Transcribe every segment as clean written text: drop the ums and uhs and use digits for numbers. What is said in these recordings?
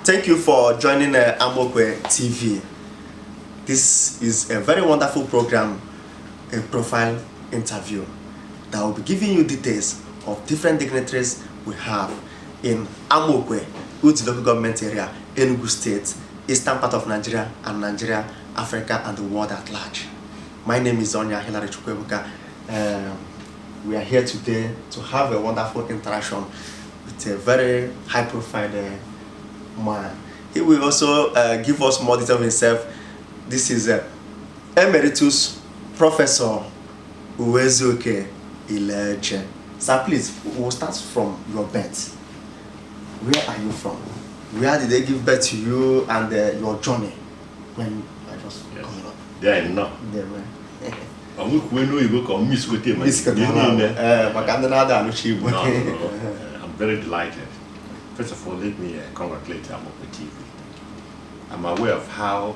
Thank you for joining Iloeje TV. This is a very wonderful program, a profile interview, that will be giving you details of different dignitaries we have in Iloeje, which is the local government area, Enugu State, eastern part of Nigeria, and Nigeria, Africa, and the world at large. My name is Iloeje Profile. We are here today to have a wonderful interaction with a very high-profile man. He will also give us more detail of himself. This is Emeritus Professor Iloeje Iloeje. Sir, please, we'll start from your birth. Where are you from? Where did they give birth to you, and your journey when I just coming up? There, no. There, man. I'm very delighted. First of all, let me congratulate Iloeje TV. I'm aware of how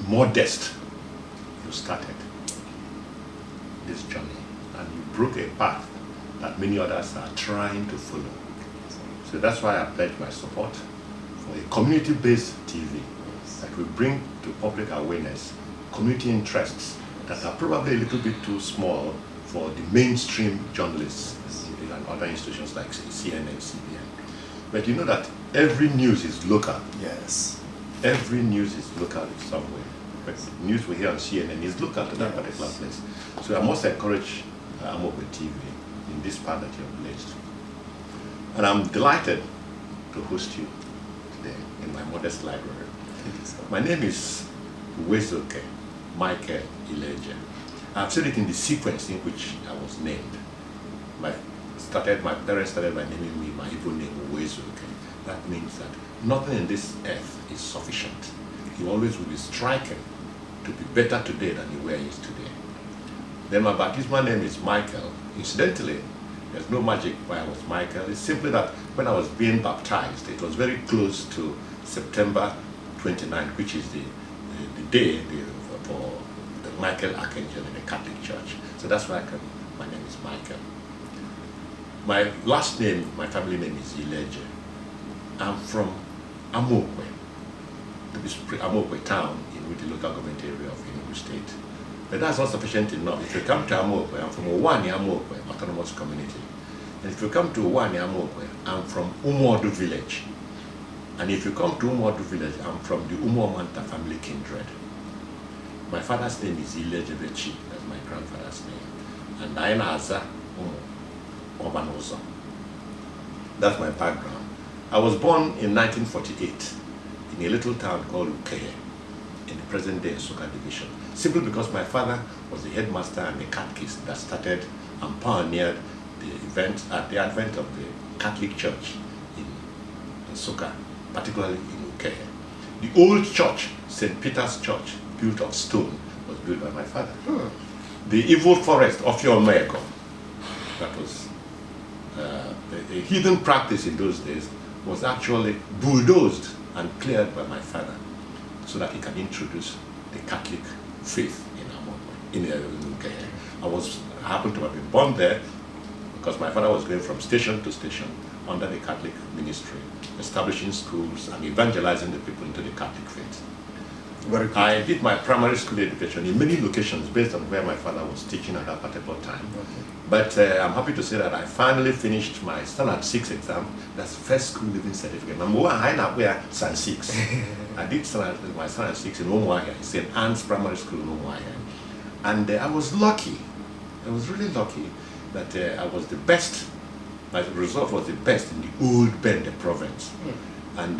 modest you started this journey, and you broke a path that many others are trying to follow. So that's why I pledge my support for a community-based TV that will bring to public awareness community interests that are probably a little bit too small for the mainstream journalists and other institutions like CNN, CBN. But you know that every news is local. Yes. Every news is local in some way. But the news we hear on CNN is local to that particular place. So I must encourage Iloeje TV in this part that you have placed. And I'm delighted to host you today in my modest library. My name is Iloeje Michael Iloeje. I've said it in the sequence in which I was named. My parents started by naming me my Igbo name, Iloeje. That means that nothing in this earth is sufficient. You always will be striking to be better today than you were yesterday. Then my baptismal name is Michael. Incidentally, there's no magic why I was Michael. It's simply that when I was being baptized, it was very close to September 29th, which is the day for the Michael Archangel in the Catholic Church. So that's why my name is Michael. My last name, my family name is Iloeje. I'm from Iloeje, Iloeje town in the local government area of Enugu State. But that's not sufficient enough. If you come to Iloeje, I'm from Iloeje Autonomous Community. And if you come to Iloeje, I'm from Umuodu village. And if you come to Umuodu village, I'm from the Umuomanta family kindred. My father's name is Iloeje Bechi, that's my grandfather's name. And I Aza Obanozo. That's my background. I was born in 1948 in a little town called Iloeje in the present-day Nsukka division, simply because my father was the headmaster and the catechist that started and pioneered the advent of the Catholic Church in Nsukka, particularly in Iloeje. The old church, St. Peter's Church, built of stone, was built by my father. The evil forest of Iloeje, that was a hidden practice in those days, was actually bulldozed and cleared by my father so that he can introduce the Catholic faith in Iloeje. I happened to have been born there because my father was going from station to station under the Catholic ministry, establishing schools and evangelizing the people into the Catholic faith. Very good. I did my primary school education in many locations based on where my father was teaching at that particular time. Okay. But I'm happy to say that I finally finished my standard 6 exam. That's the first school living certificate. Number one, I know San 6. I did my standard 6 in Umuahia, St. Anne's Primary School in Umuahia. And I was lucky. I was really lucky that I was the best. My result was the best in the old Bende province. And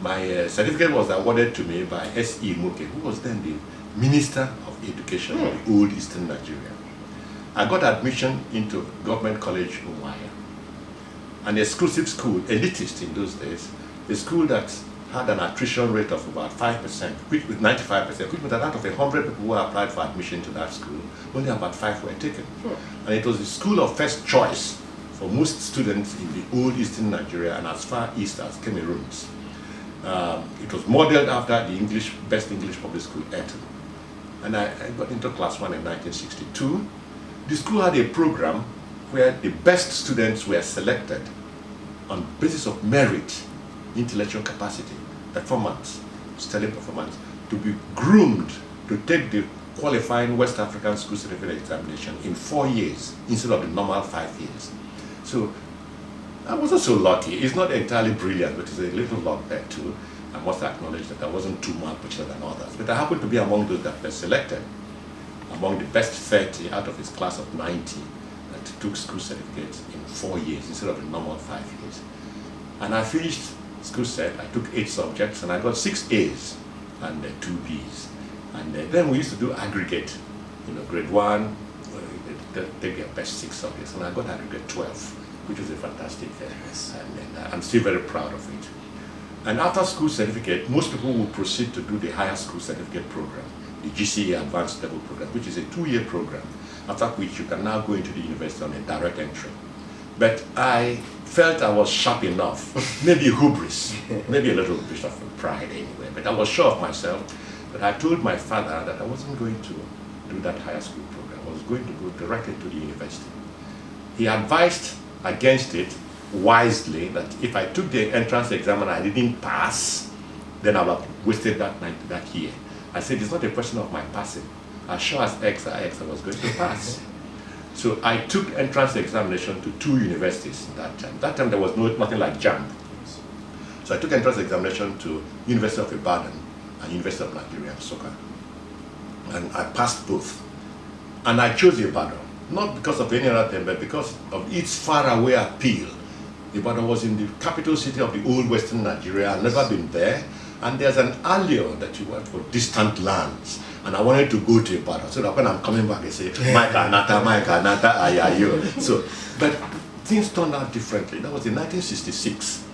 my certificate was awarded to me by S.E. Muke, who was then the Minister of Education of the old Eastern Nigeria. I got admission into Government College Umuahia, an exclusive school, elitist in those days, a school that had an attrition rate of about 5%, which with 95%, which means that out of 100 people who applied for admission to that school, only about 5 were taken. And it was the school of first choice for most students in the old Eastern Nigeria and as far east as Cameroon. It was modeled after the best English public school, Eton. And I got into class 1 in 1962. The school had a program where the best students were selected on basis of merit intellectual capacity, performance, stellar performance, to be groomed to take the qualifying West African school certificate examination in 4 years instead of the normal 5 years. So I wasn't so lucky. It's not entirely brilliant, but it's a little luck there too. I must acknowledge that I wasn't too much better than others, but I happened to be among those that were selected, among the best 30 out of his class of 90 that took school certificates in 4 years instead of the normal 5 years. And I finished school cert. I took 8 subjects and I got 6 A's and 2 B's. And then we used to do aggregate, grade 1, take their best 6 subjects, and I got aggregate 12, which was a fantastic thing. And I'm still very proud of it. And after school certificate, most people will proceed to do the higher school certificate program, the GCE Advanced Level program, which is a 2-year program, after which you can now go into the university on a direct entry. But I felt I was sharp enough, maybe hubris, maybe a little bit of pride anyway, but I was sure of myself that I told my father that I wasn't going to do that higher school program. I was going to go directly to the university. He advised against it wisely, that if I took the entrance exam and I didn't pass, then I would have wasted that year. I said, it's not a question of my passing. As sure as X are X, I was going to pass. So I took entrance examination to 2 universities that time. That time there was nothing like JAMB. So I took entrance examination to University of Ibadan and University of Nigeria, Nsukka. And I passed both. And I chose Ibadan, not because of any other thing, but because of its faraway appeal. Ibadan was in the capital city of the old Western Nigeria. I've never been there. And there's an allure that you went for distant lands. And I wanted to go to Ibadan so that when I'm coming back, I say, Maika Nata, Ayayo. So, but things turned out differently. That was in 1966.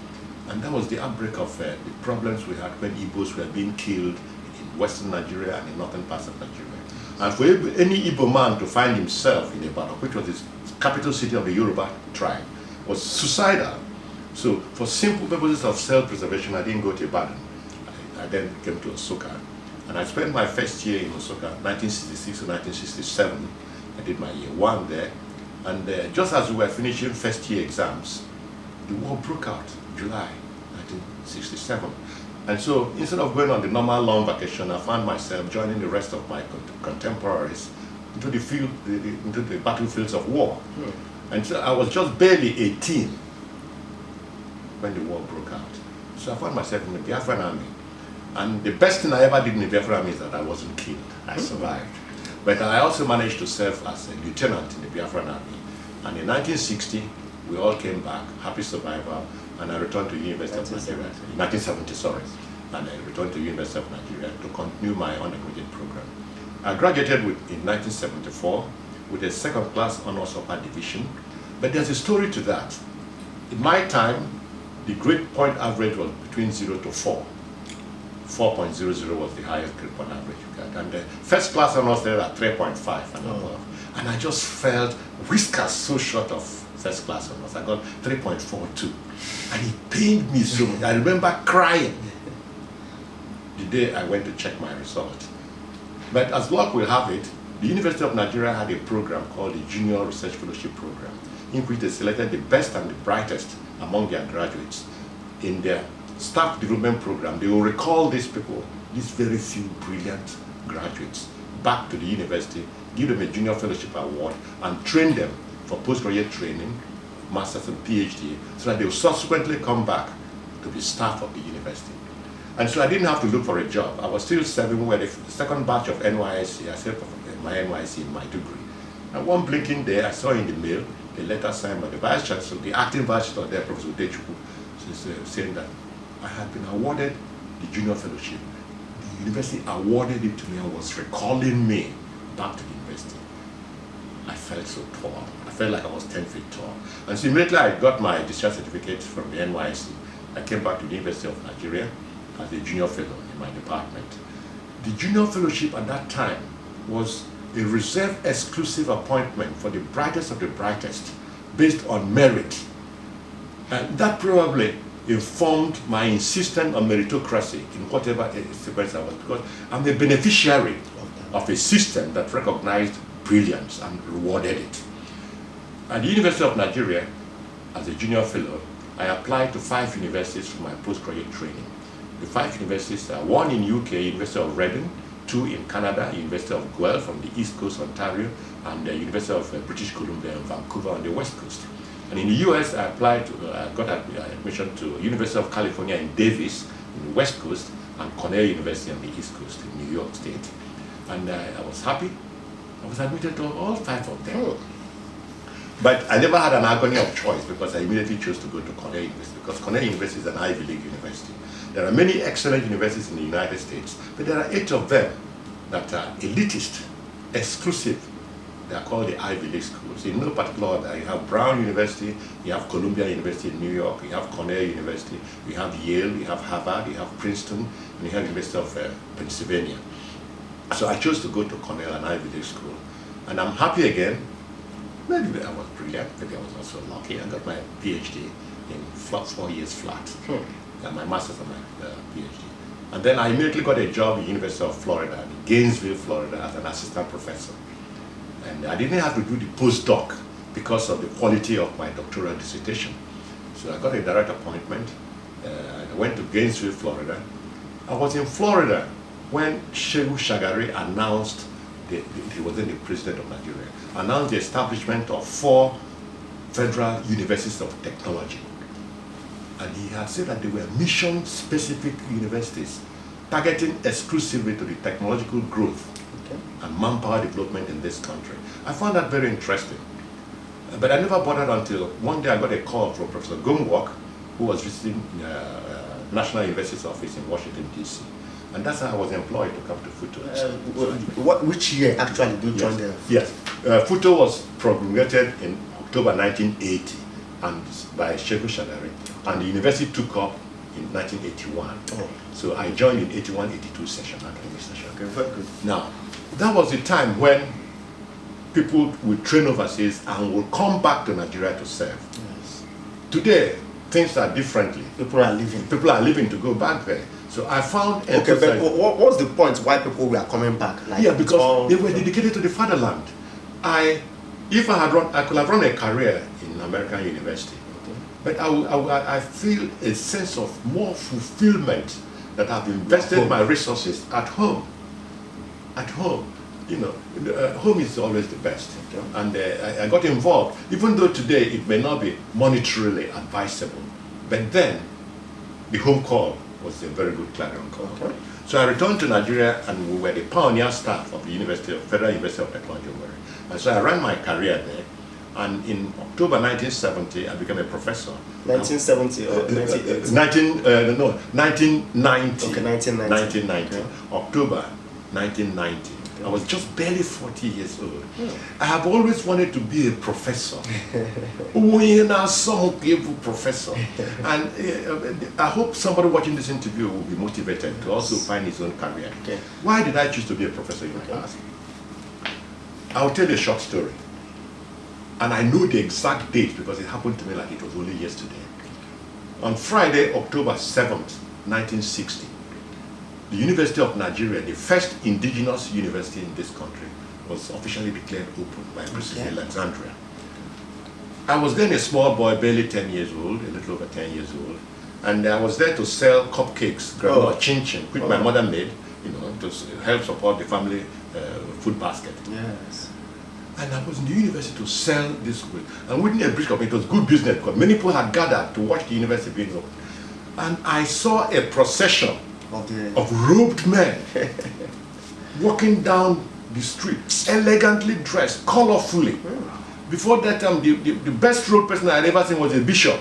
And that was the outbreak of the problems we had when Igbos were being killed in Western Nigeria and in northern parts of Nigeria. And for any Igbo man to find himself in Ibadan, which was the capital city of the Yoruba tribe, was suicidal. So for simple purposes of self-preservation, I didn't go to Ibadan. I then came to Nsukka. And I spent my first year in Nsukka, 1966 to 1967. I did my year 1 there. And just as we were finishing first year exams, the war broke out, July 1967. And so instead of going on the normal long vacation, I found myself joining the rest of my contemporaries into the battlefields of war. And so I was just barely 18 when the war broke out. So I found myself in the Biafran army. And the best thing I ever did in the Biafran army is that I wasn't killed. I survived. But I also managed to serve as a lieutenant in the Biafran army. And in 1960, we all came back, happy survival, and I returned to the University of Nigeria. 1970, sorry. And I returned to the University of Nigeria to continue my undergraduate program. I graduated in 1974 with a second-class honors upper division. But there's a story to that. In my time, the grade point average was between 0 to 4. 4.00 was the highest grade point average you got. And the first class honors there at 3.5 and above. And I just felt whiskers so short of first class honors. I got 3.42. And it pained me so much. I remember crying the day I went to check my result. But as luck will have it, the University of Nigeria had a program called the Junior Research Fellowship Program, in which they selected the best and the brightest among their graduates. In their staff development program, they will recall these people, these very few brilliant graduates, back to the university, give them a junior fellowship award, and train them for postgraduate training, master's and PhD, so that they will subsequently come back to be staff of the university. And so I didn't have to look for a job. I was still serving with the second batch of NYSC. I served my NYSC in my degree. And one blinking day, I saw in the mail a letter signed by the Vice Chancellor, the acting Vice Chancellor there, Professor Udechukwu, saying that I had been awarded the junior fellowship. The university awarded it to me and was recalling me back to the university. I felt so tall. I felt like I was 10 feet tall. And so immediately I got my discharge certificate from the NYSC. I came back to the University of Nigeria as a junior fellow in my department. The junior fellowship at that time was a reserved exclusive appointment for the brightest of the brightest based on merit. And that probably informed my insistence on meritocracy in whatever sequence I was, because I'm a beneficiary of a system that recognized brilliance and rewarded it. At the University of Nigeria, as a junior fellow, I applied to 5 universities for my postgraduate training. The 5 universities are one in UK, University of Reading, 2 in Canada, University of Guelph from the East Coast, Ontario, and the University of British Columbia in Vancouver on the West Coast. And in the US, I applied to, got admission to University of California in Davis, in the West Coast, and Cornell University on the East Coast in New York State. And I was happy. I was admitted to all 5 of them. Oh. But I never had an agony of choice because I immediately chose to go to Cornell University, because Cornell University is an Ivy League university. There are many excellent universities in the United States, but there are 8 of them that are elitist, exclusive. They are called the Ivy League schools. In no particular order, you have Brown University, you have Columbia University in New York, you have Cornell University, you have Yale, you have Harvard, you have Princeton, and you have University of Pennsylvania. So I chose to go to Cornell, an Ivy League school. And I'm happy again. Maybe I was brilliant, maybe I was also lucky. I got my PhD in 4 years flat. And my master's and my PhD. And then I immediately got a job at the University of Florida, in Gainesville, Florida, as an assistant professor. And I didn't have to do the postdoc because of the quality of my doctoral dissertation. So I got a direct appointment. I went to Gainesville, Florida. I was in Florida when Shehu Shagari announced, he wasn't the president of Nigeria, announced the establishment of 4 federal universities of technology. And he had said that they were mission-specific universities targeting exclusively to the technological growth and manpower development in this country. I found that very interesting. But I never bothered until one day I got a call from Professor Gumwok, who was visiting National University's office in Washington, D.C. And that's how I was employed to come to FUTO. Which year actually did you join there? Yes. FUTO was promulgated in October 1980 and by Shehu Shagari, and the university took up in 1981. Oh. So I joined in 81-82 session, academic session. Okay, very good. Now, that was the time when people would train overseas and would come back to Nigeria to serve. Yes. Today, things are differently. People are leaving. People are leaving to go back there. So I found... Okay, but what's the point why people were coming back? Like, yeah, because they were dedicated to the fatherland. If I had run, I could have run a career in American university. Okay. But I feel a sense of more fulfillment that I've invested my resources at home. At home, you know, home is always the best. Okay. And I got involved, even though today it may not be monetarily advisable. But then, the home call was a very good clarion call. Okay. So I returned to Nigeria, and we were the pioneer staff of the Federal University of Technology. And so I ran my career there. And in October 1970, I became a professor. 1970 or 1980? No, 1990. Okay, 1990. 1990. Okay. October 1990. Okay. I was just barely 40 years old. I have always wanted to be a professor. Professor. And I hope somebody watching this interview will be motivated to also find his own career. Okay. Why did I choose to be a professor, you might ask? I'll tell you a short story. And I know the exact date because it happened to me like it was only yesterday. On Friday, October 7th, 1960, the University of Nigeria, the first indigenous university in this country, was officially declared open by Princess Alexandria. I was then a small boy, barely 10 years old, a little over 10 years old, and I was there to sell cupcakes, chin-chin, which my mother made, you know, to help support the family food basket. Yes. And I was in the university to sell this good. And within a brisk community, it was good business because many people had gathered to watch the university being open. And I saw a procession of robed men walking down the street, elegantly dressed, colorfully. Before that time, the best robed person I had ever seen was a bishop.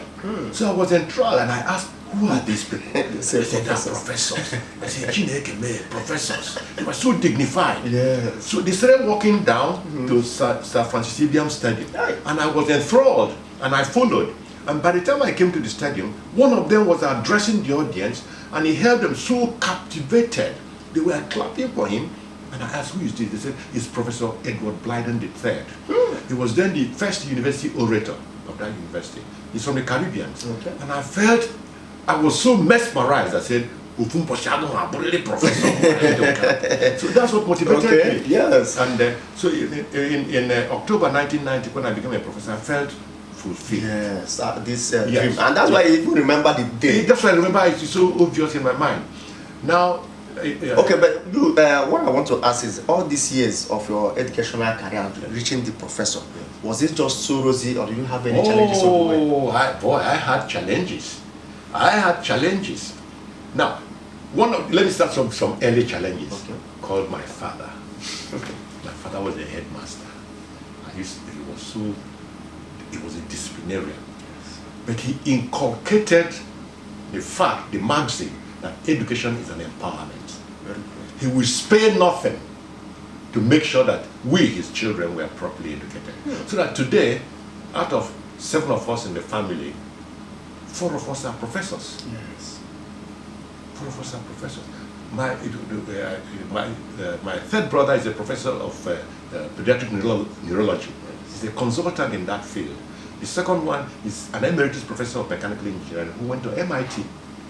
So I was enthralled and I asked, who are these people? They said, they're professors. I said, Chineke, man, professors. They were so dignified. Yes. So they started walking down to Sir Francis Xavier Stadium. And I was enthralled and I followed. And by the time I came to the stadium, one of them was addressing the audience and he held them so captivated. They were clapping for him. And I asked, who is this? They said, it's Professor Edward Blyden III. He was then the first university orator of that university. He's from the Caribbean. Okay. And I was so mesmerized, I said, professor. So that's what motivated me. Yes. And so in October 1990, when I became a professor, I felt fulfill. Yes, this Yes. dream. And that's why I even remember the day. That's why I remember it's so obvious in my mind. Now, Okay, but you, what I want to ask is, all these years of your educational career, reaching the professor, was it just so rosy, or did you have any challenges on the way? I had challenges. I had challenges. Now, let me start from some early challenges. Okay. Called my father. My father was a headmaster. He was a disciplinarian. But he inculcated the maxim that education is an empowerment. He will spare nothing to make sure that we, his children, were properly educated. So that today, out of 7 of us in the family, 4 of us are professors. Yes. 4 of us are professors. My third brother is a professor of pediatric neurology. He's a consultant in that field. The second one is an emeritus professor of mechanical engineering who went to MIT,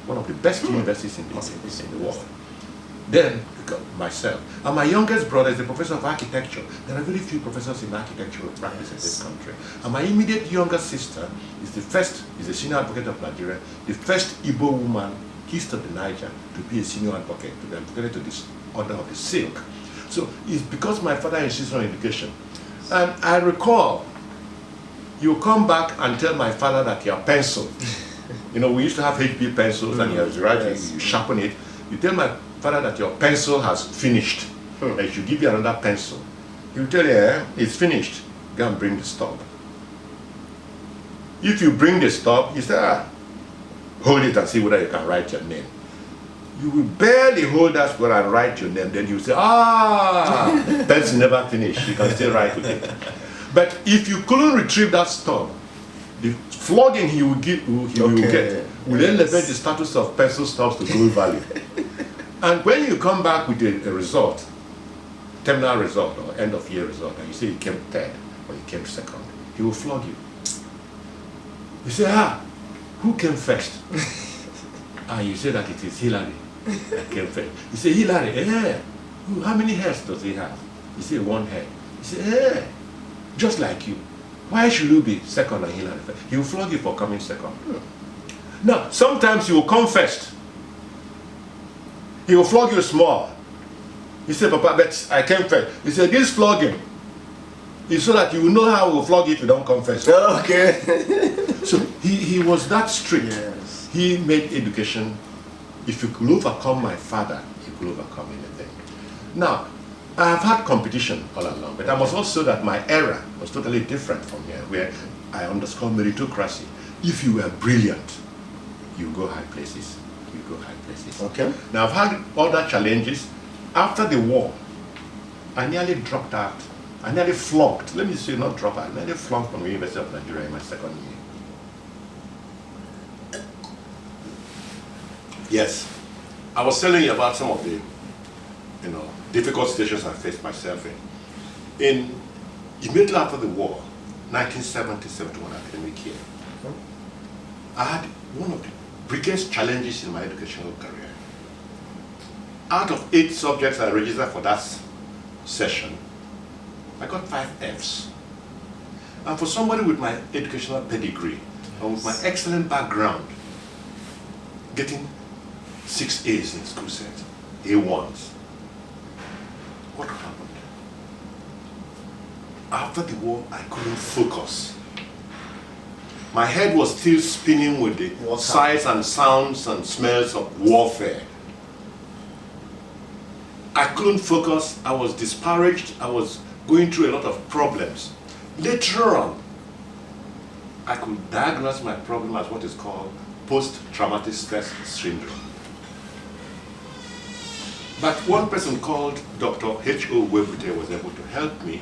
one of the best universities in the world. Then myself. And my youngest brother is a professor of architecture. There are very few professors in architectural practice in this country. And my immediate younger sister is a senior advocate of Nigeria, the first Igbo woman east of the Niger to be a senior advocate, to be advocated to this order of the silk. So it's because my father insisted on education. And I recall, you come back and tell my father that your pencil, we used to have HB pencils and you you sharpen it. You tell my father that your pencil has finished, that he should give you another pencil. He will tell you, it's finished, go and bring the stub. If you bring the stub, you say, hold it and see whether you can write your name. You will barely hold that square and write your name, then you say, pencil never finished, you can still write with it. But if you couldn't retrieve that stub, the flogging he will get will elevate the status of pencil stubs to gold value. And when you come back with a result, terminal result or end of year result, and you say you came third or you came second, he will flog you. You say, who came first? And you say that it is Hillary that came first. You say, Hillary, how many hairs does he have? You say, 1 hair. You say, just like you. Why should you be second and Hillary first? He will flog you for coming second. Now, sometimes he will come first. He will flog you small. You say, Papa, but I came first. You say, this flogging is so that you will know how he will flog you if you don't come first. Okay. So he was that strict. Yes. He made education. If you could overcome my father, you could overcome anything. Now, I have had competition all along, but I must also say that my era was totally different from here, where I underscore meritocracy. If you were brilliant, you go high places. You go high places. Okay. Now, I've had other challenges. After the war, I nearly dropped out. I nearly flunked. Let me say, not drop out. I nearly flunked from the University of Nigeria in my second year. Yes. I was telling you about some of the, difficult situations I faced myself in. Immediately after the war, 1970-71 academic year, I had one of the biggest challenges in my educational career. Out of 8 subjects I registered for that session, I got 5 Fs. And for somebody with my educational pedigree, and with my excellent background, getting 6 A's in school set, A1s, what happened? After the war, I couldn't focus. My head was still spinning with the sights and sounds and smells of warfare. I couldn't focus. I was disparaged. I was going through a lot of problems. Later on, I could diagnose my problem as what is called post-traumatic stress syndrome. But one person called Dr. H.O. Webute was able to help me,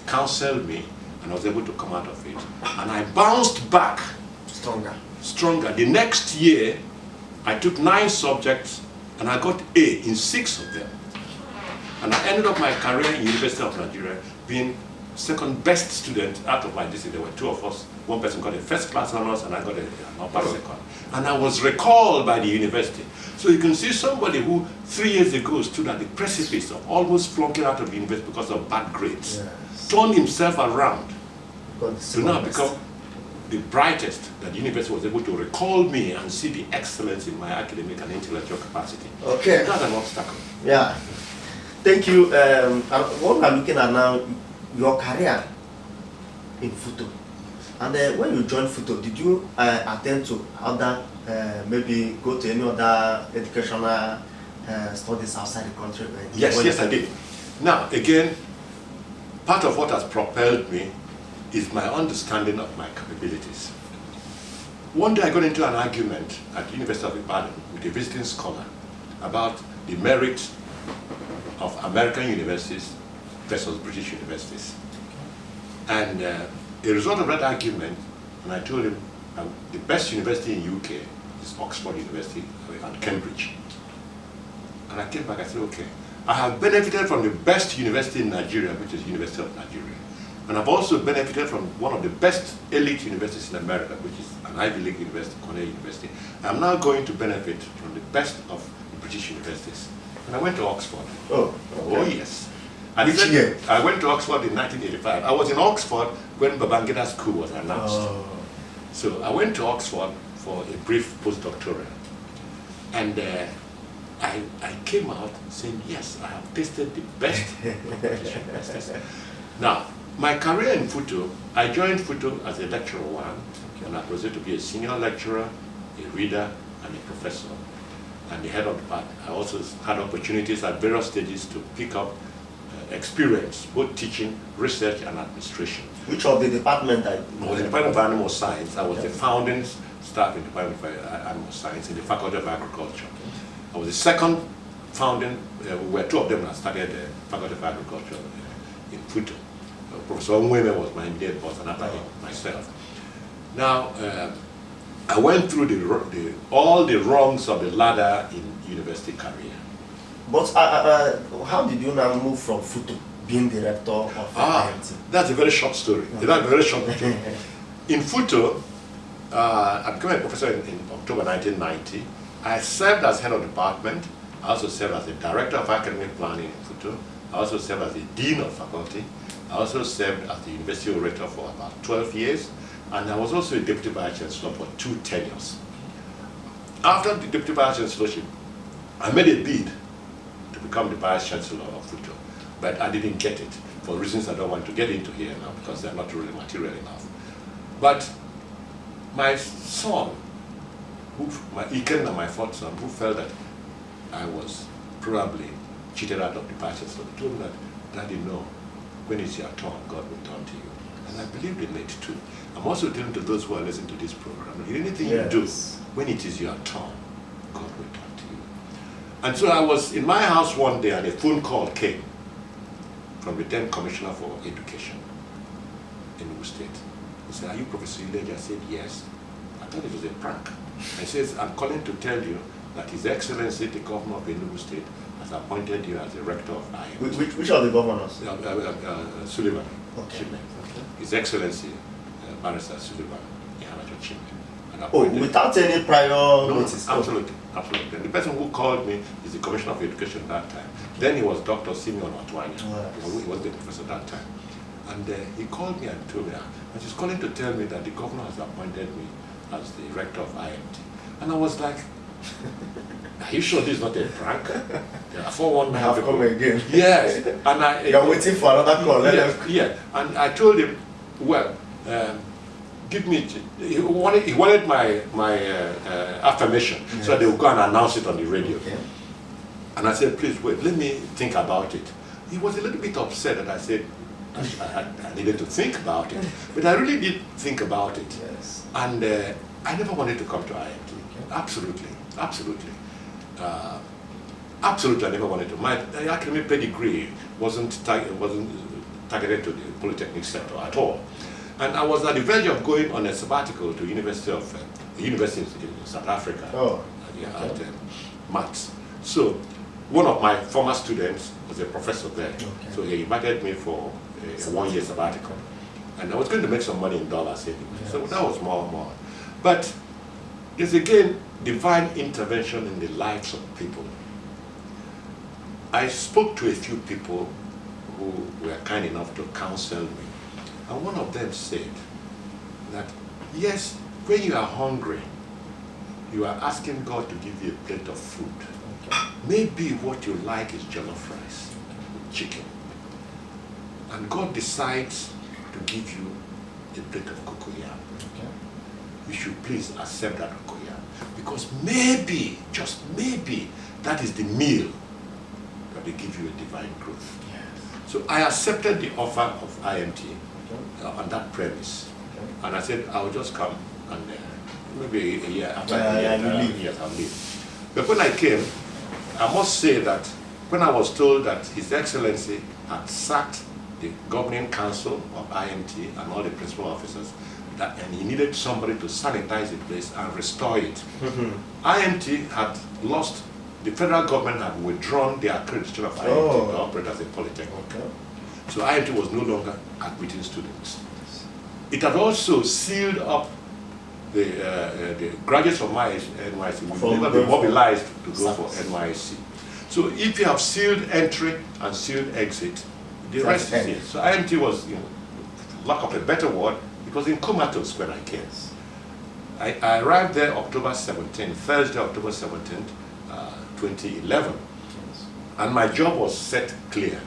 counsel me, and I was able to come out of it. And I bounced back stronger. The next year, I took 9 subjects and I got A in 6 of them. And I ended up my career in University of Nigeria being second best student out of my district. There were 2 of us. One person got a first class honors and I got an upper second. And I was recalled by the university. So you can see somebody who 3 years ago stood at the precipice of almost flunking out of the university because of bad grades, turned himself around to now become the brightest that the university was able to recall me and see the excellence in my academic and intellectual capacity. Okay. That's an obstacle. Yeah. Thank you. And what we're looking at now, your career in photo. And when you joined photo, did you attend to other, maybe go to any other educational studies outside the country? Yes, I did. Now, again, part of what has propelled me is my understanding of my capabilities. One day I got into an argument at the University of Ibadan with a visiting scholar about the merit of American universities versus British universities. And a result of that argument, and I told him the best university in UK is Oxford University and Cambridge. And I came back, I said, okay, I have benefited from the best university in Nigeria, which is University of Nigeria. And I've also benefited from one of the best elite universities in America, which is an Ivy League university, Cornell University. I'm now going to benefit from the best of the British universities. And I went to Oxford. Oh, okay. Oh yes. And Which year? I went to Oxford in 1985. I was in Oxford when Babangida School was announced. Oh. So I went to Oxford for a brief postdoctoral. And I came out saying, yes, I have tasted the best of British universities. Now, my career in photo, I joined photo as a lecturer one, and I proceeded to be a senior lecturer, a reader, and a professor, and the head of the department. I also had opportunities at various stages to pick up experience, both teaching, research, and administration. Which of the department? I was in the Department of Animal Science. I was the founding staff in the Department of Animal Science in the Faculty of Agriculture. I was the second founding, where two of them that started the Faculty of Agriculture in Futo. Professor Onweme was my immediate boss, and after him, myself. Now, I went through all the rungs of the ladder in university career. But how did you now move from Futo, being director of IMT? That's a very short story. That's a very short story. In Futo, I became a professor in October 1990. I served as head of department. I also served as the director of academic planning in Futo. I also served as the dean of faculty. I also served as the university orator for about 12 years. And I was also a deputy vice chancellor for 2 tenures. After the deputy vice chancellorship, I made a bid to become the vice chancellor of Futo, but I didn't get it for reasons I don't want to get into here now because they're not really material enough. But my son, my Iken, my fourth son, who felt that I was probably cheated out of the vice chancellor, told me that, Daddy, no, when it's your turn, God will turn to you. And I believed in it too. I'm also telling to those who are listening to this program, anything you do, when it is your turn, God will turn to you. And so I was in my house one day and a phone call came from the then Commissioner for Education in Enugu State. He said, are you Professor Iloeje? I said, yes. I thought it was a prank. He says, I'm calling to tell you that His Excellency, the Governor of Enugu State, has appointed you as the rector of IMT. Which of the governors? Sullivan. Okay. His Excellency, Barrister Sullivan, Ihanacho Chime. Oh, without any prior notice? Absolutely, absolutely. And the person who called me is the Commissioner of Education at that time. Then he was Dr. Simeon Otwanya. He was the professor at that time. And he called me and told me, and she's calling to tell me that the governor has appointed me as the rector of IMT. And I was like, are you sure this is not a prank? Yeah, 419 have come again. Yes. And you're waiting for another call. Yeah. And I told him, well, give me. He wanted my affirmation, so they would go and announce it on the radio. Okay. And I said, please wait, let me think about it. He was a little bit upset that I said I needed to think about it, but I really did think about it. Yes. And I never wanted to come to IMT. Okay. Absolutely. Absolutely, I never wanted to. My academic pedigree wasn't targeted to the polytechnic sector at all. And I was at the verge of going on a sabbatical to university in South Africa. At Maths. So one of my former students was a professor there. Okay. So he invited me for a 1-year sabbatical. And I was going to make some money in dollars anyway. Yes. So that was more. But it's again divine intervention in the lives of people. I spoke to a few people who were kind enough to counsel me. And one of them said that Yes, when you are hungry, you are asking God to give you a plate of food. Okay. Maybe what you like is jollof rice, chicken. And God decides to give you a plate of cocoyam. Okay. You should please accept that cocoyam. Because maybe, just maybe, that is the meal that will give you a divine growth. Yes. So I accepted the offer of IMT on that premise. Okay. And I said, I'll just come and maybe a year after leave. I'll leave. But when I came, I must say that when I was told that His Excellency had sacked the governing council of IMT and all the principal officers, and he needed somebody to sanitize the place and restore it. IMT had lost, the federal government had withdrawn the accreditation of IMT to operate as a polytechnic. Okay. So IMT was no longer admitting students. It had also sealed up the graduates from NYSC will never be mobilized to go for NYSC. So if you have sealed entry and sealed exit, the rest is here. So IMT was, lack of a better word, it was in comatose when I came. I arrived there October 17th, Thursday, October 17th, 2011. And my job was set clear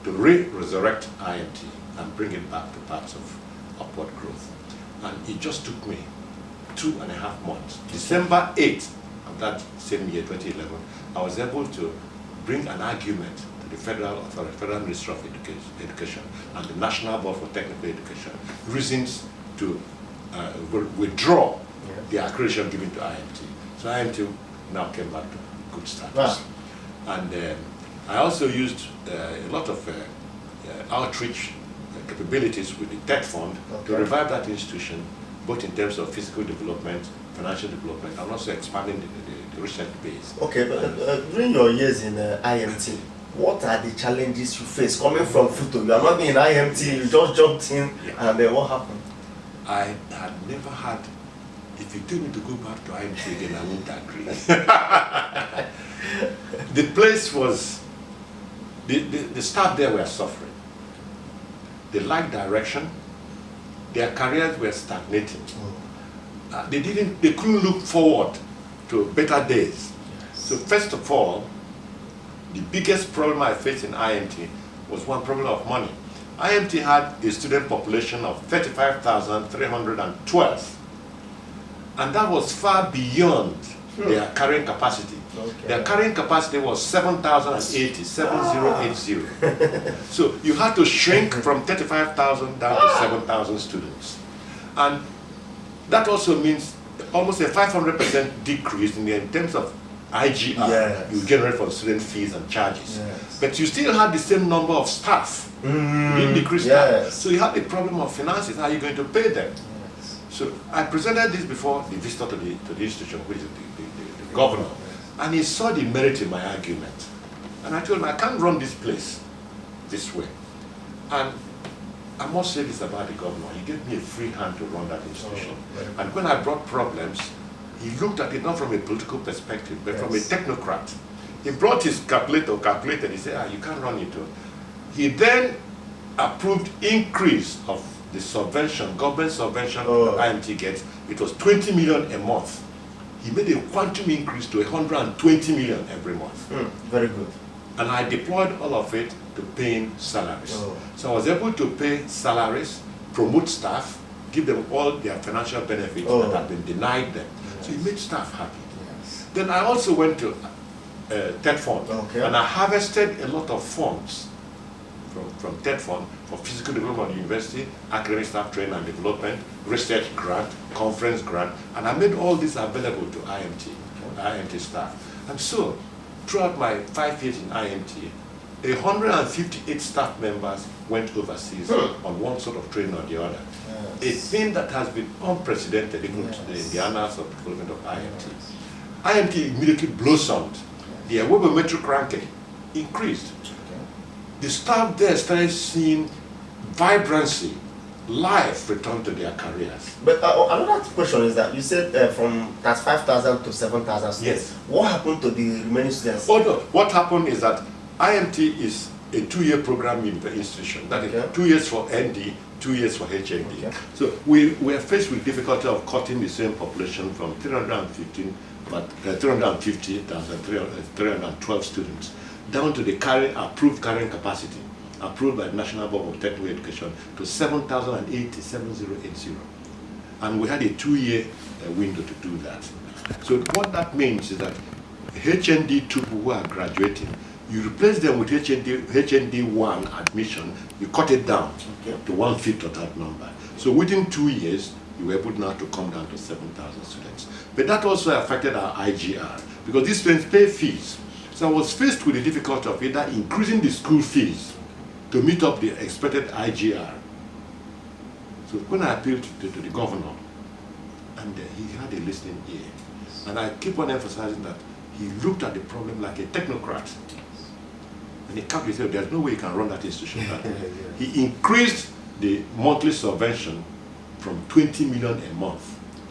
to resurrect IMT and bring it back to paths of upward growth. And it just took me 2.5 months. December 8th of that same year, 2011, I was able to bring an argument to the Federal Authority, Federal Ministry of Education and the National Board for Technical Education, reasons to withdraw the accreditation given to IMT. So IMT now came back to good status. Wow. And I also used a lot of outreach capabilities with the TED Fund to revive that institution, both in terms of physical development, financial development, and also expanding the research base. Okay, but during your years in IMT, what are the challenges you face coming from Futo? You are not in IMT, you just jumped in, and what happened? I had never had, if you tell me to go back to IMT again, I won't agree. The place was, the staff there were suffering. They lacked direction. Their careers were stagnating. They couldn't look forward to better days. Yes. So first of all, the biggest problem I faced in IMT was one problem of money. IMT had a student population of 35,312, and that was far beyond their carrying capacity. Okay. Their carrying capacity was 7,080, 7080. So you had to shrink from 35,000 down to 7,000 students. And that also means almost a 500% decrease in terms of IGR you generate from student fees and charges. Yes. But you still had the same number of staff. You didn't decrease staff. So you had the problem of finances. How are you going to pay them? Yes. So I presented this before the visitor to the institution, which is the governor. And he saw the merit in my argument. And I told him, I can't run this place this way. And I must say this about the governor. He gave me a free hand to run that institution. And when I brought problems, he looked at it not from a political perspective, but from a technocrat. He brought his calculator, and he said, you can't run it. He then approved increase of the subvention, government subvention IMT gets. It was 20 million a month. He made a quantum increase to 120 million every month. Very good. And I deployed all of it to paying salaries. So I was able to pay salaries, promote staff, give them all their financial benefits that had been denied them. So it made staff happy. Then I also went to TED Fund, and I harvested a lot of funds from TED Fund for physical development at the university, academic staff training and development, research grant, conference grant, and I made all this available to IMT staff. And so, throughout my 5 years in IMT, 158 staff members went overseas on one sort of training or the other. A thing that has been unprecedented even today in the annals of development of IMT. IMT immediately blossomed. The webometric ranking increased. The staff there started seeing vibrancy, life return to their careers. But another question is that you said from 35,000 to 7,000 students. Yes. What happened to the remaining students? Oh no, what happened is that IMT is a 2-year program in the institution. That is 2 years for ND, 2 years for HND. Okay. So we were faced with difficulty of cutting the same population from 350,312 students down to the approved carrying capacity, approved by the National Board of Technical Education, to 7,080. And we had a 2-year window to do that. So what that means is that HND people who are graduating, you replace them with HND1 admission, you cut it down to 1/5 of that number. So within 2 years, you were able now to come down to 7,000 students. But that also affected our IGR, because these students pay fees. So I was faced with the difficulty of either increasing the school fees to meet up the expected IGR. So when I appealed to the governor, and he had a listening ear, and I keep on emphasizing that he looked at the problem like a technocrat. And he calculated, said, there's no way he can run that institution that way. He increased the monthly subvention from 20 million a month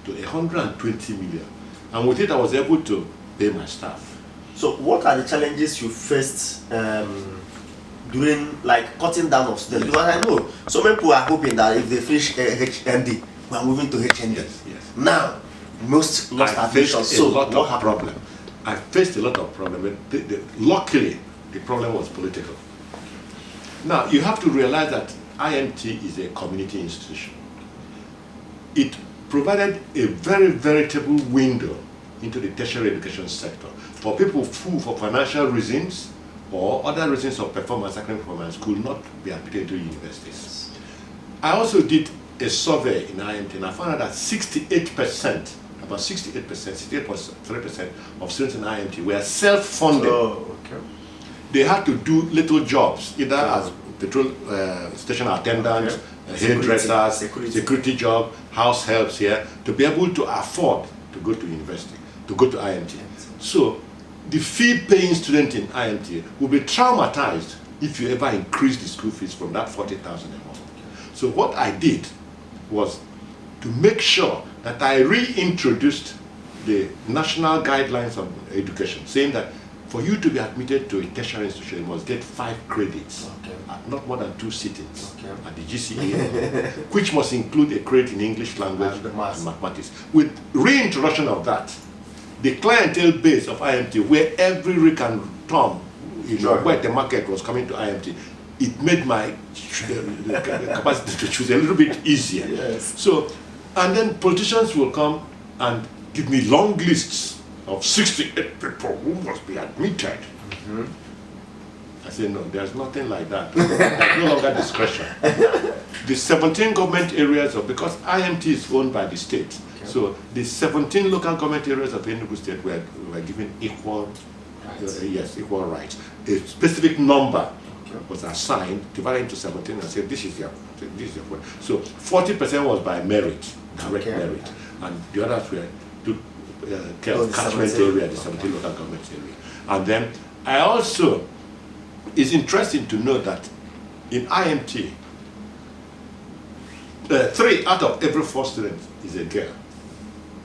to 120 million. And with it, I was able to pay my staff. So what are the challenges you faced during like cutting down of students? Because I know so many people are hoping that if they finish HND, we are moving to HND. Yes. Now, most lost admissions. So what problem? I faced a lot of problems. Luckily, the problem was political. Now, you have to realize that IMT is a community institution. It provided a very veritable window into the tertiary education sector for people who, for financial reasons or other reasons of performance, academic performance, could not be admitted to universities. I also did a survey in IMT, and I found out that 68%, about 68.3% of students in IMT were self-funded. Oh, okay. They had to do little jobs, either as petrol station attendants, hairdressers, security job, house helps here, to be able to afford to go to university, to go to IMT. So the fee-paying student in IMT will be traumatized if you ever increase the school fees from that 40,000 a month. So what I did was to make sure that I reintroduced the national guidelines of education, saying that for you to be admitted to a tertiary institution, you must get 5 credits, not more than 2 sittings at the GCE, which must include a credit in English language and mathematics. With reintroduction of that, the clientele base of IMT, where every Rick and Tom, where the market was coming to IMT, it made my capacity to choose a little bit easier. Yes. So, and then politicians will come and give me long lists of 68 people who must be admitted. I say, no, there's nothing like that. There's no longer discretion. The 17 government areas because IMT is owned by the state, so the 17 local government areas of Enugu State were given equal rights. Equal rights. A specific number was assigned, divided into 17, and said, this is your point. So 40% was by merit, direct merit, and the others were to catchment area, the 17 local government area. And then I also, it's interesting to note that in IMT, 3 out of every 4 students is a girl.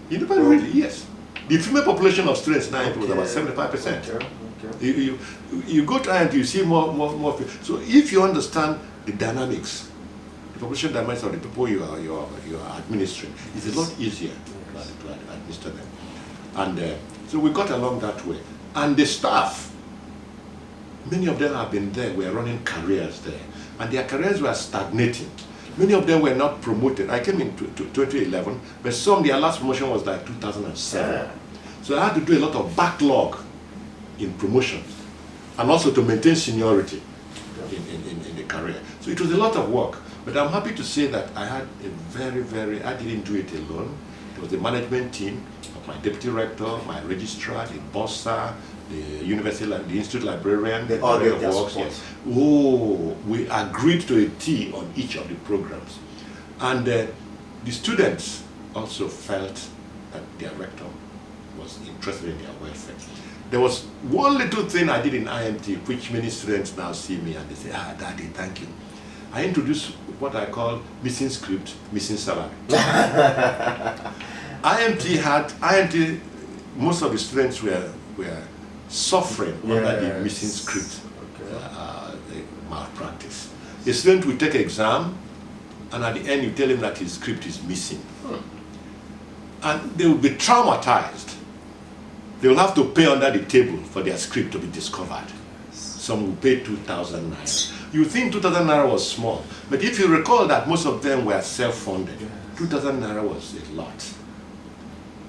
You never really, yes. The female population of students in IMT was about 75%. You go to IMT, you see more. So if you understand the dynamics, the population dynamics of the people you are administering, it's a lot easier to administer them. And so we got along that way. And the staff, many of them have been there, were running careers there. And their careers were stagnating. Many of them were not promoted. I came in 2011, but their last promotion was like 2007. So I had to do a lot of backlog in promotions, and also to maintain seniority in the career. So it was a lot of work. But I'm happy to say that I had a I didn't do it alone. It was the management team of my deputy rector, my registrar, the bursar, the university, the institute librarian, the all of works. Yes. Oh, we agreed to a T on each of the programs. And the students also felt that their rector was interested in their welfare. There was one little thing I did in IMT, which many students now see me and they say, Daddy, thank you. I introduced what I call missing script, missing salary. IMT, most of the students were suffering under the missing script malpractice. The student will take exam, and at the end you tell him that his script is missing. And they will be traumatized. They will have to pay under the table for their script to be discovered. Some will pay 2,000 naira. You think 2,000 naira was small, but if you recall that most of them were self-funded, 2,000 naira was a lot.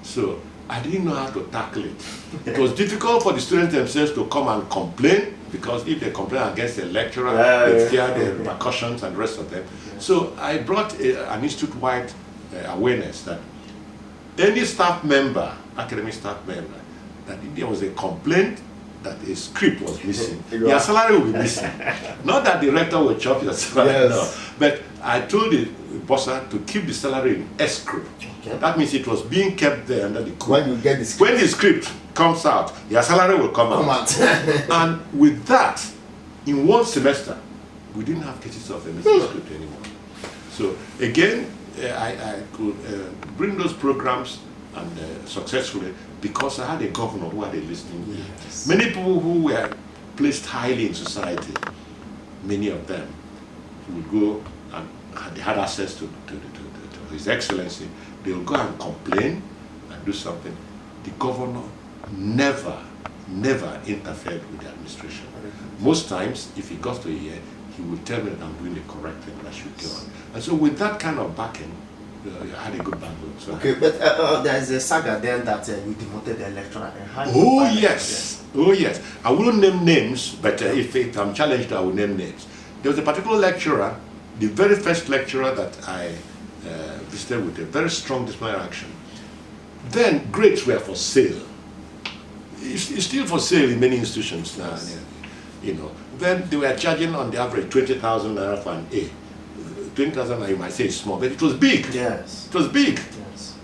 So I didn't know how to tackle it. It was difficult for the students themselves to come and complain, because if they complain against the lecturer, they fear the repercussions and the rest of them. So I brought an institute-wide awareness that any staff member, academic staff member, that if there was a complaint that a script was missing, your salary will be missing. Not that the rector will chop your salary, no. But I told the bursar to keep the salary in escrow. Okay. That means it was being kept there under the cool. When you get the script. When the script comes out, your salary will come out. And with that, in one semester, we didn't have cases of missing script anymore. So again, I could bring those programs and successfully, because I had a governor who had a listening ear. Yes. Many people who were placed highly in society, many of them would go and they had access to His Excellency. They would go and complain and do something. The governor never interfered with the administration. Most times, if he got to hear, he would tell me that I'm doing the correct thing and I should go on. And so with that kind of backing, I had a good background. So okay, but there is a saga then that you demoted the lecturer. Oh yes, oh yes. I wouldn't name names, but if I'm challenged, I will name names. There was a particular lecturer, the very first lecturer that I visited with a very strong disciplinary action. Then grades were for sale. It's still for sale in many institutions now. You know. Then they were charging on the average 20,000 naira for an A. 20,000 naira, you might say it's small, but it was big. Yes. It was big. Yes.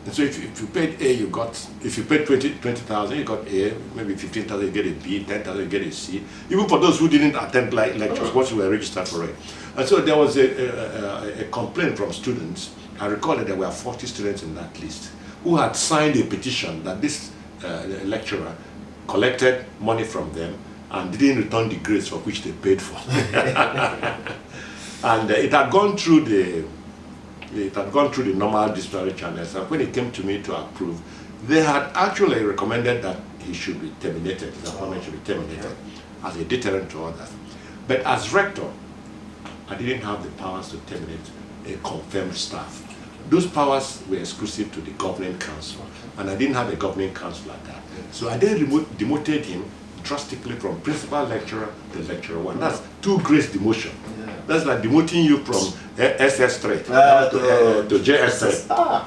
And so if you paid A, you got, if you paid 20,000, you got A, maybe 15,000, you get a B, 10,000, you get a C. Even for those who didn't attend lectures, once you were registered for it. And so there was a complaint from students. I recall that there were 40 students in that list who had signed a petition that this lecturer collected money from them and didn't return the grades for which they paid for. And it had gone through the normal disciplinary channels, and when it came to me to approve, they had actually recommended that he should be terminated, his appointment should be terminated as a deterrent to others. But as rector, I didn't have the powers to terminate a confirmed staff. Those powers were exclusive to the governing council, and I didn't have a governing council like that. So I then demoted him drastically from principal lecturer to lecturer one. That's 2 grades demotion. Yeah. That's like demoting you from SS3 to JS3.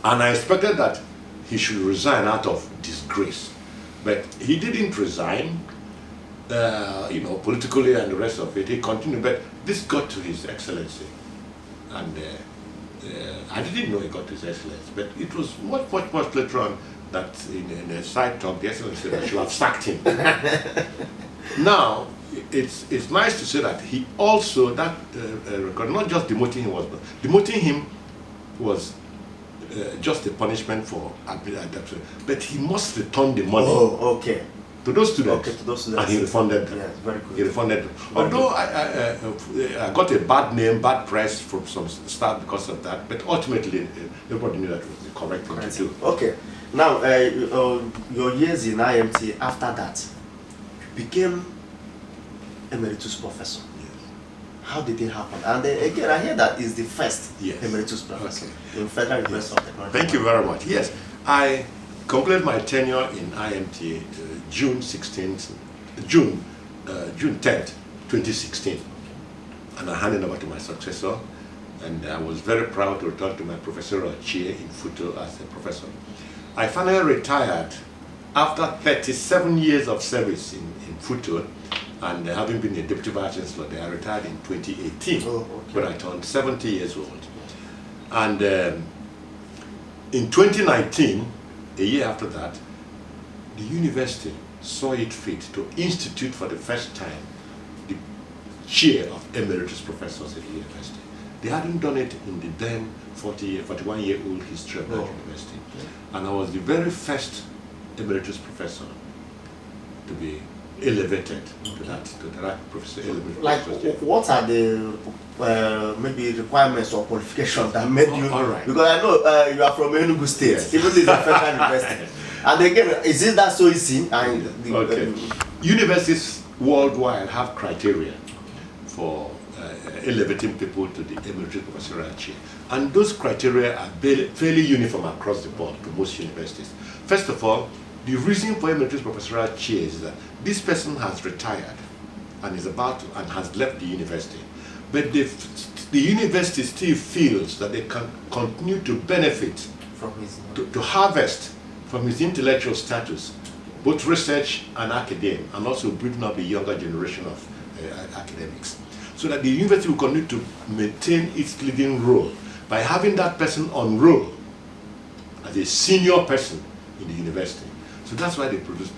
And I expected that he should resign out of disgrace. But he didn't resign, you know, politically and the rest of it. He continued, but this got to His Excellency. And I didn't know it got to His Excellency, but it was much later on that in a side talk, the Excellency said I should have sacked him. Now, it's nice to say that he also, that record, not just demoting him, demoting him was just a punishment for adaptation, but he must return the money. Oh, okay. To those students. Okay, to those students. And he refunded them. Yes, very good. He refunded them. Although I got a bad name, bad press from some staff because of that, but ultimately everybody knew that was the correct thing to do. Okay. Now, your years in IMT, after that, you became Emeritus Professor. Yes. How did it happen? And again, I hear that is the first Yes. Emeritus Professor in Federal University of Technology. Thank you very much. Yes, I completed my tenure in IMT June 10th, 2016, and I handed over to my successor, and I was very proud to return to my professorial chair in Futo as a professor. I finally retired after 37 years of service in Futo, and having been a deputy vice chancellor there. I retired in 2018 when I turned 70 years old. And in 2019, a year after that, the university saw it fit to institute for the first time the chair of emeritus professors at the university. They hadn't done it in the then 41-year-old history of that university. And I was the very first emeritus professor to be elevated to that professor. Like, what are the maybe requirements or qualifications that made you? All right. Because I know you are from Enugu State, Yes. even though it's a federal university. And again, is it that so easy? And Okay. Universities worldwide have criteria for elevating people to the Emeritus Professorial Chair. And those criteria are fairly uniform across the board to most universities. First of all, the reason for Emeritus Professorial Chair is that this person has retired and is about to, and has left the university. But the university still feels that they can continue to benefit from his to harvest from his intellectual status, both research and academia, and also bringing up a younger generation of academics. So that the university will continue to maintain its leading role by having that person on roll as a senior person in the university. So that's why they produced,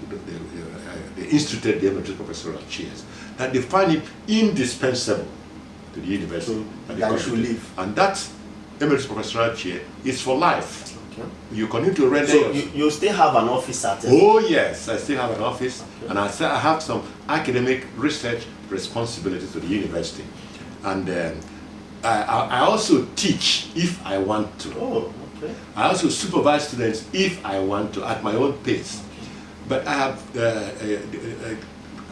they instituted the Emeritus Professorial Chairs, that they find it indispensable to the university. So that should leave. And that Emeritus Professorial Chair is for life. Okay. You continue to render. So you still have an office at it? Oh yes, I still have an office, okay. And I have some academic research responsibilities to the university, and I also teach if I want to. Oh, okay. I also supervise students if I want to at my own pace. But I have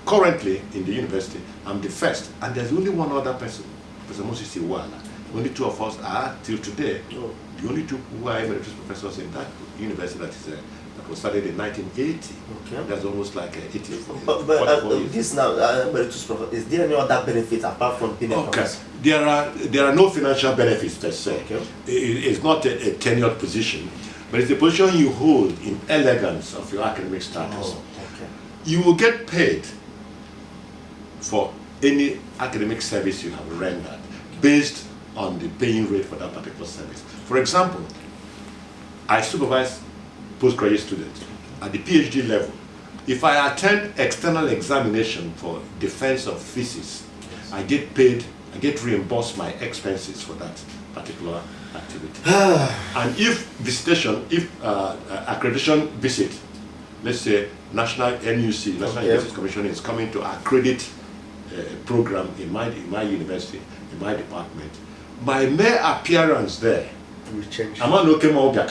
currently in the university, I'm the first, and there's only one other person, Professor Moses Iwala. Only two of us are till today. Oh. The only two who are emeritus professors in that university that was started in 1980. Okay. That's almost like 84 But years. this now, emeritus professor, is there any other benefit apart from being a professor? There are no financial benefits per se. Okay. It's not a tenured position, but it's the position you hold in elegance of your academic status. Oh, okay. You will get paid for any academic service you have rendered based on the paying rate for that particular service. For example, I supervise postgraduate students at the PhD level. If I attend external examination for defense of thesis, yes, I get paid, I get reimbursed my expenses for that particular activity. And if visitation, if accreditation visit, let's say National NUC, National University Commission is coming to accredit a program in my university, in my department, my mere appearance there will change. I'm not looking more and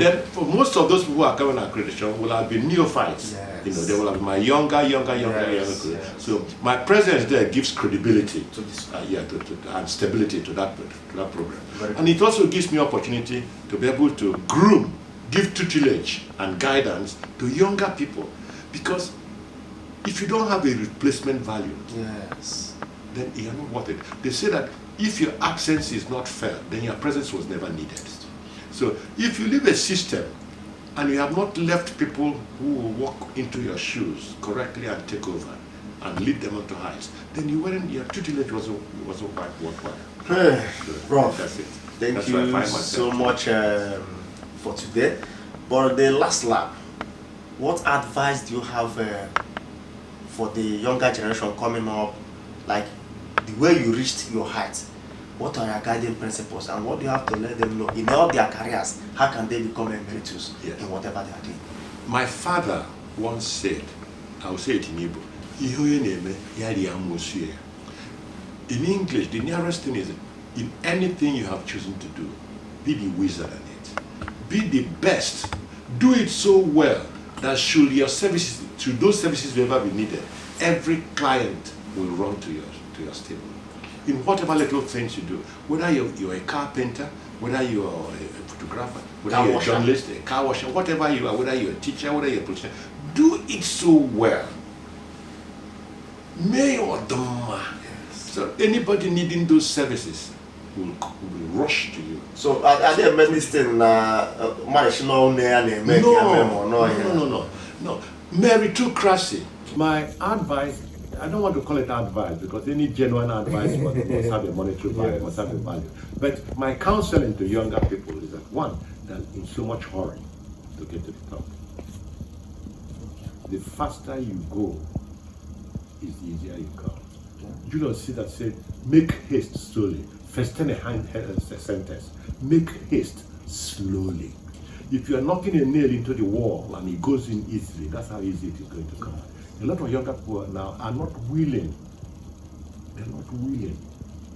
then for most of those people who are coming accreditation will have been neophytes. Yes. You know, they will have been my younger. Yes. So my presence there gives credibility to this, and stability to that program. And it also gives me opportunity to be able to groom, give tutelage and guidance to younger people, because if you don't have a replacement value, yes, then you're not worth it. They say that if your absence is not felt, then your presence was never needed. So if you leave a system and you have not left people who will walk into your shoes correctly and take over and lead them onto heights, then your tutelage wasn't quite worthwhile. So Prof, that's it. Thank you so much for today. But the last lap, what advice do you have for the younger generation coming up, like the way you reached your height? What are your guiding principles, and what do you have to let them know in all their careers? How can they become emeritus in whatever they are doing? My father once said, I will say it in Igbo, in English, the nearest thing is, in anything you have chosen to do, be the wizard at it. Be the best. Do it so well that should those services ever be needed, every client will run to your stable. In whatever little things you do, whether you're a carpenter, whether you're a photographer, whether you're a journalist, a car washer, whatever you are, whether you're a teacher, whether you're a politician, do it so well. So anybody needing those services will rush to you. So are there many things No. Meritocracy. My advice, I don't want to call it advice because any genuine advice must have a monetary value, must have a value. But my counseling to younger people is that, one, they're in so much hurry to get to the top. The faster you go, is the easier you come. Julius Caesar said, make haste slowly. First, a sentence. Make haste slowly. If you are knocking a nail into the wall and it goes in easily, that's how easy it is going to come out. A lot of younger people now are not willing. They're not willing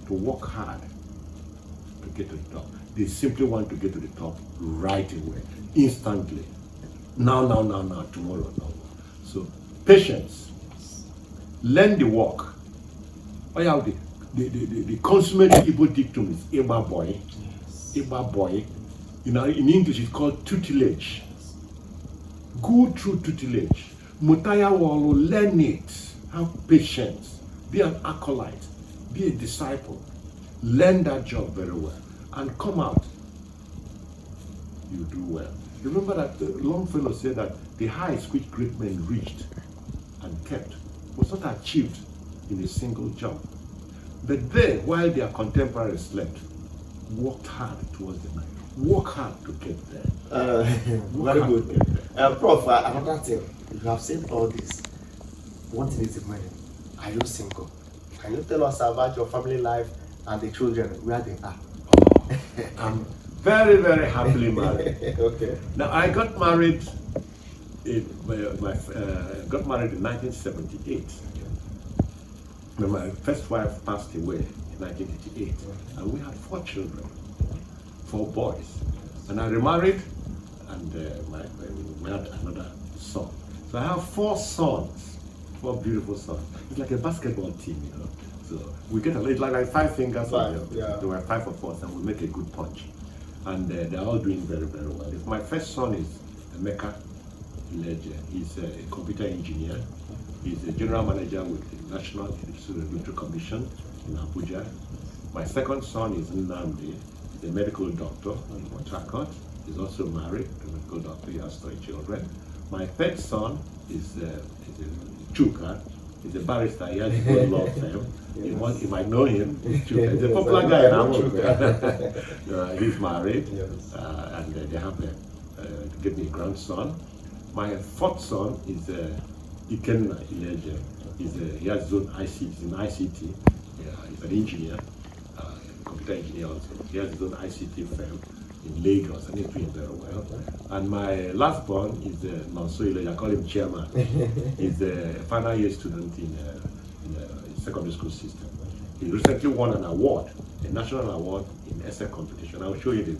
to work hard to get to the top. They simply want to get to the top right away, instantly. Now, tomorrow, no. So, patience. Learn the work. Oh yeah, the consummate Igbo dictum is Eba boy. Eba boy. In English, it's called tutelage. Go through tutelage. Mutaya will learn it. Have patience. Be an acolyte. Be a disciple. Learn that job very well. And come out. You do well. Remember that Longfellow said that the heights which great men reached and kept was not achieved in a single jump. But they, while their contemporaries slept, worked hard towards the night. Work hard to get there. Very good. Prof, another thing, you have said all this. One thing is important. Are you single? Can you tell us about your family life and the children, where they are? I'm very, very happily married. Okay. Now, I got married got married in 1978. When my first wife passed away in 1988, and we had 4 children, 4 boys. And I remarried, and we had another son. So I have 4 sons, 4 beautiful sons. It's like a basketball team, you know. So we get like 5 fingers. Yeah. There were 5 of us, and we make a good punch. And they're all doing very, very well. My first son is Emeritus Iloeje. He's a computer engineer. He's a general manager with the National Regulatory Commission in Abuja. My second son is Nnamdi. He's a medical doctor in Port Harcourt. He's also married to a medical doctor. He has 3 children. My third son is Chuka. He's a barrister. He has a good law firm. You might know him. He's a popular guy now. He's married, and they have give me a grandson. My 4th son is Iloeje. He has his own ICT. He's in ICT. He's an engineer, computer engineer also. He has his own ICT firm in Lagos, and he's doing very well. And my last born is Nonso Iloeje. I call him chairman. He's a final year student in the secondary school system. He recently won an award, a national award in essay competition. I'll show you the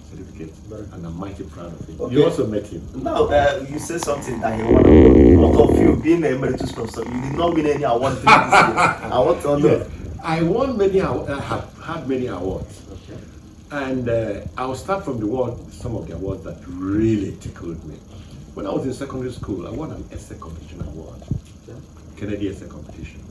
certificate, and I'm mighty proud of him. Okay. You also met him. Now, you said something that he won an award. Out of you being an Emeritus Prof, so you did not win any award this year. I want to know. Yes. I won many. I have had many awards. Okay. And I'll start from some of the awards that really tickled me. When I was in secondary school, I won an essay competition award, Kennedy Essay Competition,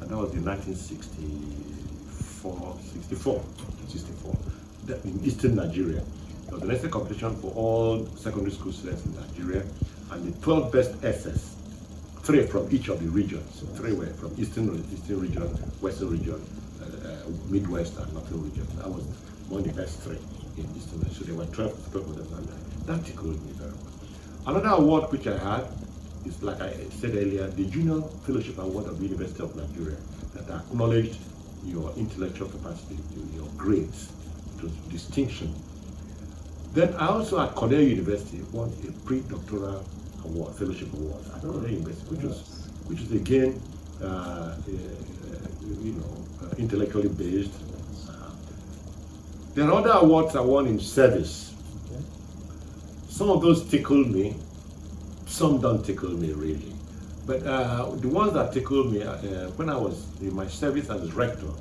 and that was in 1964, in Eastern Nigeria. It was an essay competition for all secondary school students in Nigeria, and the 12 best essays, 3 from each of the regions. 3 were from Eastern region, Western region, Midwest, and Northern region. That was one of the best 3 in Eastern Nigeria. So there were 12 of them, and that tickled me very much. Another award which I had is, like I said earlier, the Junior Fellowship Award of the University of Nigeria, that acknowledged your intellectual capacity, your grades, to distinction. Then I also at Cornell University won a pre-doctoral award, fellowship award at Cornell University, which is again, intellectually based. There are other awards I won in service. Some of those tickle me, some don't tickle me really. But the ones that tickle me, when I was in my service as rector,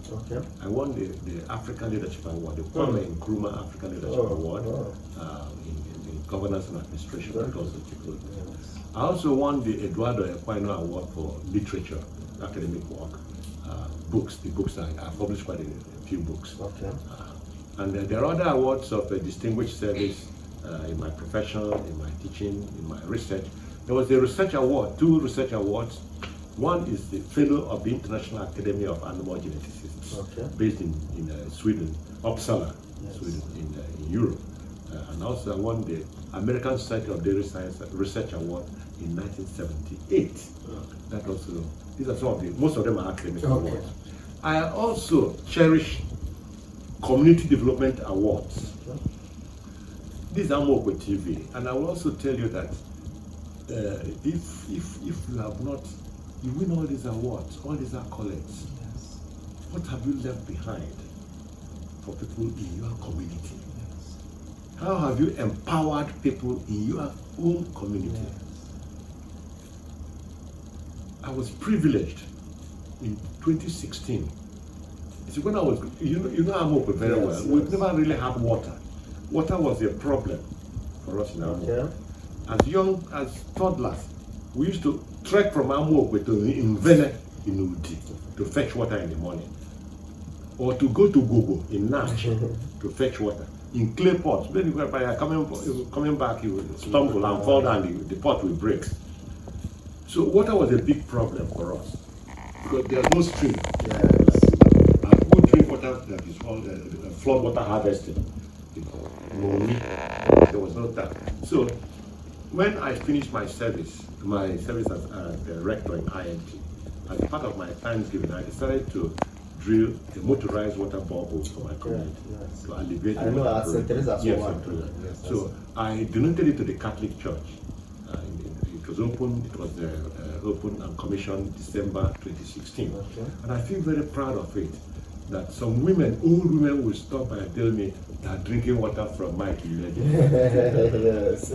I won the African Leadership Award, the Kwame Nkrumah African Leadership Award in governance and administration. That also tickled me. I also won the Eduardo Equino Award for literature, academic work, books. The books I published quite a few books. And there are other awards of distinguished service in my profession, in my teaching, in my research. There was a research award, 2 research awards. One is the Fellow of the International Academy of Animal Geneticists, based in Sweden, Uppsala, Sweden, in Europe. And also I won the American Society of Dairy Science Research Award in 1978. That also, these are some of most of them are academic awards. I also cherish community development awards. this is Iloeje TV, and I will also tell you that if you have not, you win all these awards, all these accolades, Yes. what have you left behind for people in your community? Yes. How have you empowered people in your own community? Yes. I was privileged in 2016. You see, when I was, you know Iloeje very Yes, well. yes. We've never really had water. Water was a problem for us in Iloeje. Okay. As young as toddlers, we used to trek from Iloeje to Invene in Udi to fetch water in the morning, or to go to Gogo in Nash to fetch water in clay pots. When you were coming back, you would stumble and fall down. The pot will break. So water was a big problem for us because there's no stream. Yes. And who drink water that is called flood water harvesting? There was no that. So when I finished my service as a rector in IMT, as part of my Thanksgiving, I decided to drill a motorized water borehole for my community Yes. to alleviate I the know water at St. problem. Teresa's Yes, one. St. Teresa. Yes, So I donated it to the Catholic Church. It was open. It was open and commissioned December 2016, Okay. and I feel very proud of it. That some women, old women, will stop by and tell me they are drinking water from my Iloeje. Yes.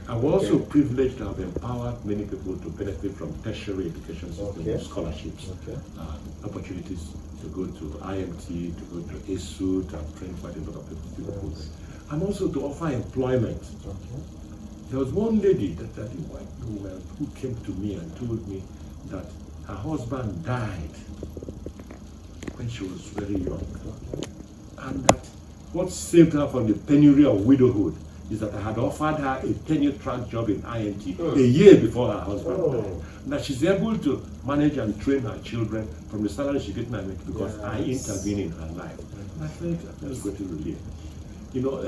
I was also privileged to have empowered many people to benefit from tertiary education system, Okay. scholarships, Okay. opportunities to go to IMT, to go to ASU, to have trained quite a lot of people. Yes. And also to offer employment. Okay. There was one lady, that a white woman, who came to me and told me that her husband died when she was very young. And that what saved her from the penury of widowhood is that I had offered her a tenure-track job in IMT a year before her husband died. And that she's able to manage and train her children from the salary she gets in IMT because I Yes. intervene in her life. And I felt greatly relieved. You know,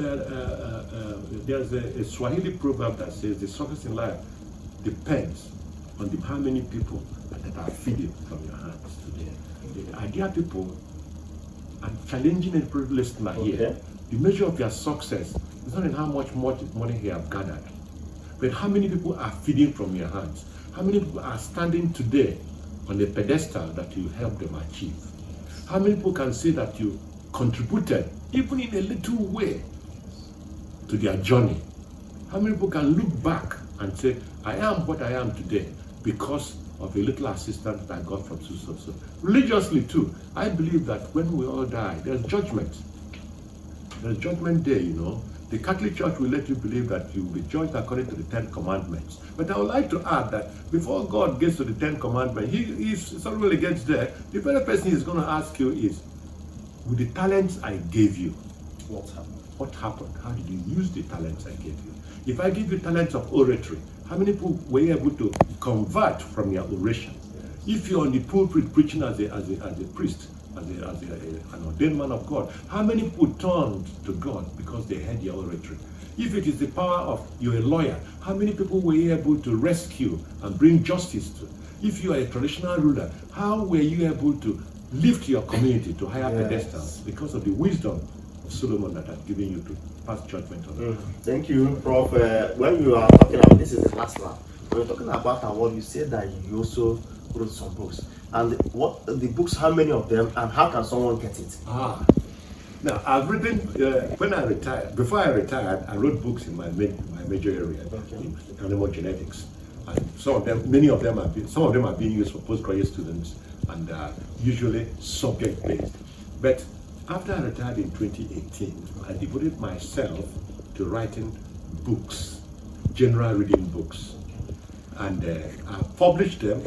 there's a Swahili proverb that says the success in life depends on how many people that are feeding from your hands today. The idea people and challenging and privileged listener here, the measure of your success is not in how much money you have gathered, but how many people are feeding from your hands. How many people are standing today on a pedestal that you helped them achieve? How many people can say that you contributed, even in a little way, to their journey? How many people can look back and say, I am what I am today because of a little assistance that I got from so. Religiously too, I believe that when we all die, there's judgment. There's judgment day, you know. The Catholic Church will let you believe that you will be judged according to the 10 Commandments. But I would like to add that before God gets to the 10 Commandments, if somebody gets there, the very person he's going to ask you is, with the talents I gave you, What happened? what happened? How did you use the talents I gave you? If I give you talents of oratory, how many people were you able to convert from your oration? Yes. If you're on the pulpit preaching as a priest, as an ordained man of God, how many people turned to God because they heard your oratory? If it is the power of you're a lawyer, how many people were you able to rescue and bring justice to? If you are a traditional ruler, how were you able to lift your community to higher pedestals because of the wisdom of Solomon that has given you to pass judgment on them? Thank you, Prof. When you are talking about, this is the last one. When you're talking about award, you said that you also wrote some books. And what the books, how many of them, and how can someone get it? Now, I've written, when I retired, before I retired, I wrote books in my major area, in animal genetics. And some of them are being used for postgraduate students and usually subject-based. But after I retired in 2018, I devoted myself to writing books, general reading books. And I published them.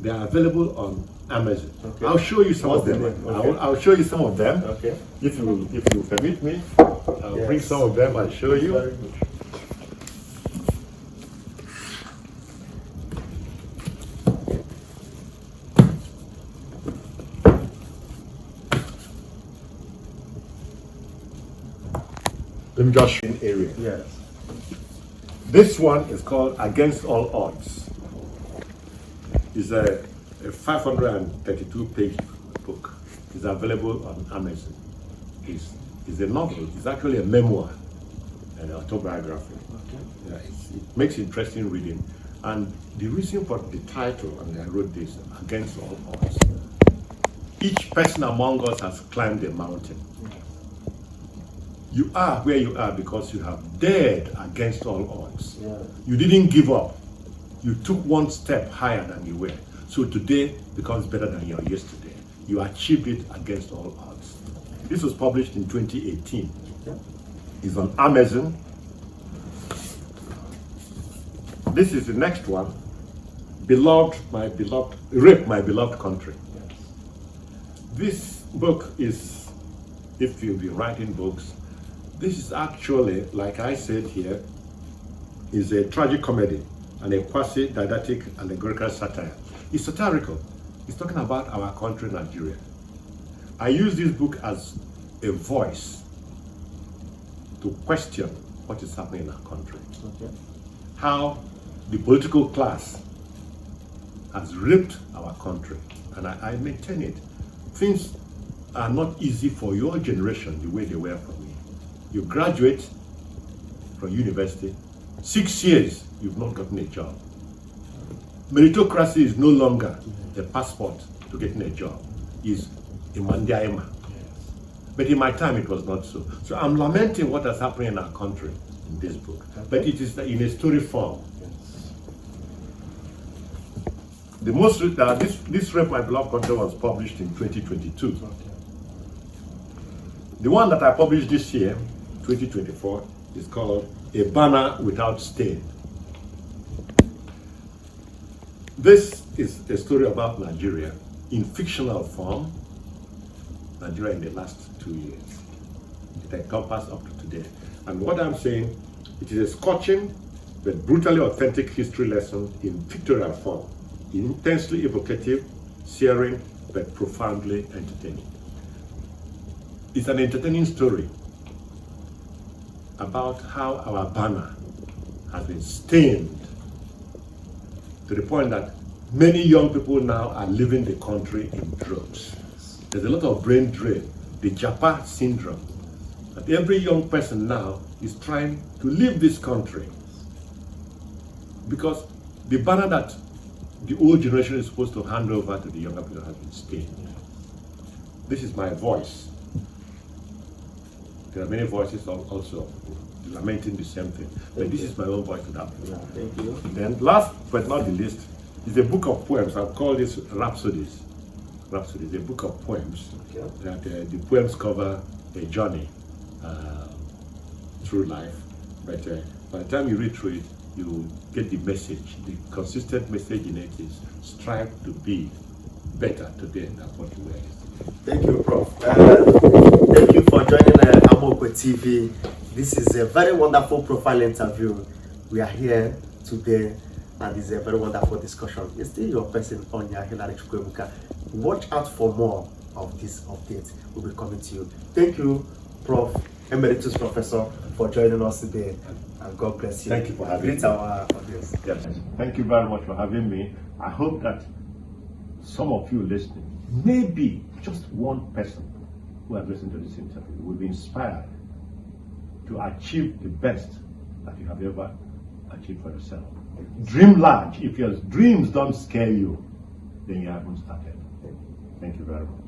They are available on Amazon. Okay. I'll show you some of them. Okay. I'll show you some of them. Okay. If you permit me, I'll bring some of them and show you. Very good. Let me just show you an area. Yes. This one is called Against All Odds. It's a 532-page book. It's available on Amazon. It's a novel. It's actually a memoir an autobiography. Okay. Yeah, it makes interesting reading. And the reason for the title, and I wrote this, Against All Odds. Each person among us has climbed a mountain. You are where you are because you have dared against all odds. Yeah. You didn't give up. You took one step higher than you were. So today becomes better than your yesterday. You achieved it against all odds. This was published in 2018. Yeah. It's on Amazon. This is the next one. Rape My Beloved Country. Yes. This book is, if you'll be writing books, this is actually, like I said here, is a tragic comedy and a quasi-didactic allegorical satire. It's satirical. It's talking about our country, Nigeria. I use this book as a voice to question what is happening in our country. Okay. How the political class has raped our country, and I maintain it. Things are not easy for your generation the way they were for me. You graduate from university, 6 years, you've not gotten a job. Meritocracy is no longer the passport to getting a job. It's a mandiaema. But in my time, it was not so. So I'm lamenting what has happened in our country in this book. Okay. But it is in a story form. Yes. The most this Rape My Beloved Country was published in 2022. Okay. The one that I published this year, 2024, is called A Banner Without Stain. This is a story about Nigeria in fictional form, Nigeria in the last 2 years. It encompasses up to today. And what I'm saying, it is a scorching but brutally authentic history lesson in pictorial form, intensely evocative, searing, but profoundly entertaining. It's an entertaining story about how our banner has been stained to the point that many young people now are leaving the country in droves. There's a lot of brain drain, the Japa syndrome, that every young person now is trying to leave this country because the banner that the old generation is supposed to hand over to the younger people has been stained. This is my voice. There are many voices also lamenting the same thing, but this is my own voice to that. Yeah, thank you. Then last but not the least is a book of poems. I've called this Rhapsodies. Rhapsodies, a book of poems. Okay. That the poems cover a journey through life, but by the time you read through it, you get the message. The consistent message in it is strive to be better today than what you were yesterday. Thank you, Prof. Thank you for joining Iloeje TV. This is a very wonderful profile interview. We are here today, and it's a very wonderful discussion. It's still your person on Iloeje Profile. Watch out for more of these updates. We'll be coming to you. Thank you, Prof. Emeritus Professor, for joining us today, and God bless you. Thank you for having me. Greet our audience. Yes. Thank you very much for having me. I hope that some of you listening, maybe just one person who has listened to this interview, will be inspired to achieve the best that you have ever achieved for yourself. Dream large. If your dreams don't scare you, then you haven't started. Thank you very much.